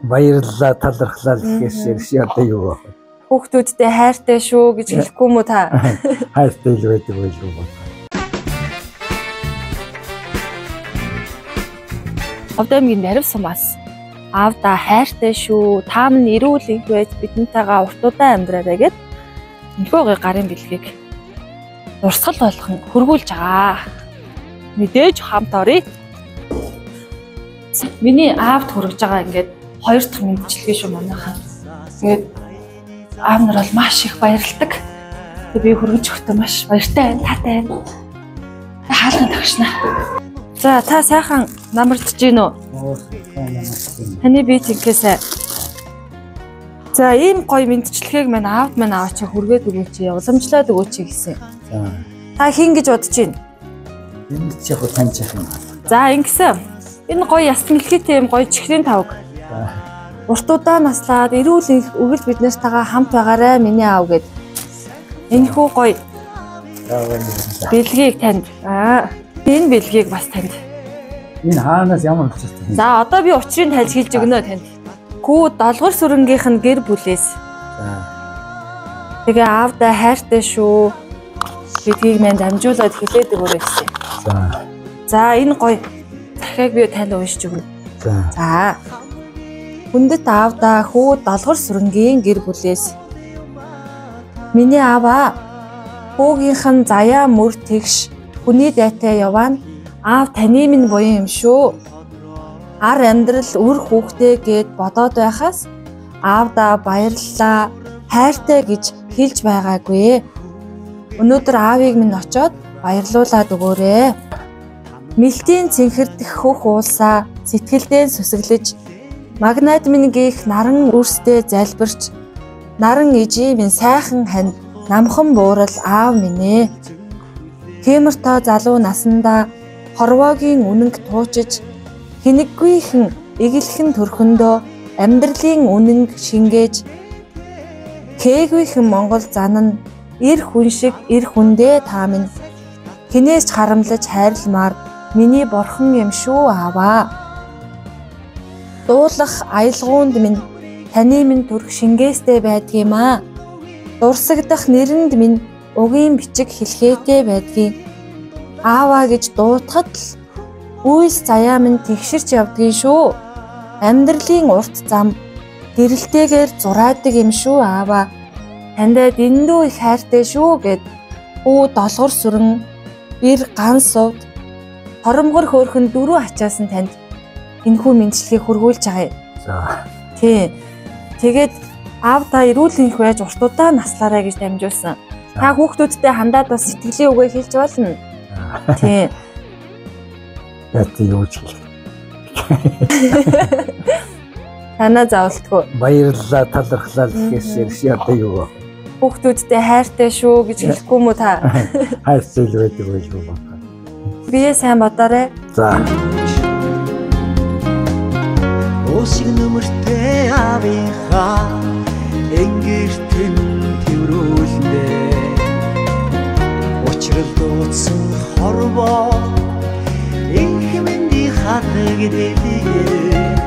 Баярлалаа талархлаа гэхээс ирсэн одоо юу вэ? Хүүхдүүдтэй хайртай шүү гэж хэлэхгүй мүү та? Хайртай л байдаг байлгүй бод. Овдамгийн нарив сумаас аавда хайртай шүү. Та минь эрүүл их байж бидэнтэйгээ урт удаан амьдраарай гэд энэхүү гарын бэлгийг урсгал болгон хөргүүлж байгаа. Мэдээж хамт оръё. Миний аавд хүргэж байгаа ингээд хоёр дахь мэдчилгээ шүү манайхаа. Ингээд аав нар бол маш их баярлдаг. Тэгээ би хүргэж өгтөө маш баяртай байна, таатай байна. Хаалган тагшна. За та сайхан намардж гин үү? Таны бие тэнхээсэй. За ийм гоё мэдчилгээг мань аавд мань аваач хүргээд өгөөч, уламжлаад өгөөч гэсэн. Та хин гэж бодож байна? Энэ ч яг таньж юм. За ингэсэн. Энэ гоё ястан дэлхийтэй юм гоё чихрийн тавг. Урт удаан наслаад эрүүл их өгөл биднэртэйгээ хамт байгаарай миний аав гэд. Энэхүү гоё бэлгийг танд. Энэ бэлгийг бас танд. Энэ хаанаас ямар учиртай? За одоо би учрыг тайлж хэлж өгнө танд. Хүү долгор сүрэнгийнх нь гэр бүлээс. Тэгээ аавдаа хайртай шүү. Бидгийг мэн дамжуулаад хэлээд өгөөрэй гэсэн. За энэ гоё захиаг би танд уншиж өгнө. За. Хүндэт аавдаа хүү долгор сүрэнгийн гэр бүлээс. Миний ааваа хүүгийнх нь заяа мөр тэгш хүний дайтай яваа нь аав таны минь буян юм шүү. Ар амьдрал үр хүүхдээ гэд бодоод байхаас аавдаа баярлалаа хайртай гэж хэлж байгаагүй. Өнөөдөр аавыг минь очоод баярлуулад өгөөрэй. Мэлтийн цэнхэрдэх хөх уулсаа сэтгэлдээ сүсэглэж магнад минь гих наран үрстэй залбирч наран ижи минь сайхан хань намхан буурал аав минь ээ. Темиртаа залуу насандаа хорвоогийн үнэнг туучиж хинэггүйхэн эгэлхэн төрхөндөө амьдралын үнэнг шингээж хээгүйхэн Монгол зан нь эр хүн шиг эр хүндээ та минь хинээс ч харамлаж хайрламар миний бурхан юм шүү ааваа. Дуулах аялгуунд минь таны минь төрх шингээстэй байдгиймаа. Дурсагдах нэрэнд минь угийн бичиг хэлхээтэй байдгийн. Ааваа гэж дуутахад л үйс заяа минь тэгширч явдгийн шүү. Амьдралын урт зам гэрэлтэйгээр зураадаг юм шүү ааваа. Тандаа дэндүү их хайртай шүү гэд хүү долгор сүрэн ир ган сувд хоромгор хөөрхөн дөрөв ачаас нь танд энэхүү мэдчилгээг хургуулж байгаа юм. За. Тий. Тэгээд аав та эрүүл их байж урт удаан наслаарай гэж дамжуулсан. Та хүүхдүүдтэй хандаад бас сэтгэлийн үгээ хэлж болно. Тий. Яа юу ч хэлэх. Танаа заавалдгүй. Баярлалаа талархлаа гэхээс ирсэн одоо юу вэ? Хүүхдүүдтэй хайртай шүү гэж хэлэхгүй мүү та? Хайртай л байдаг байлгүй бод. Бие сайн бодоорой. За. Осиг нүмертэй авийнхаа энгэртэн тэрүүлнэ. Учрал дуудсан хорвоо инх минь хатаг дэлээ.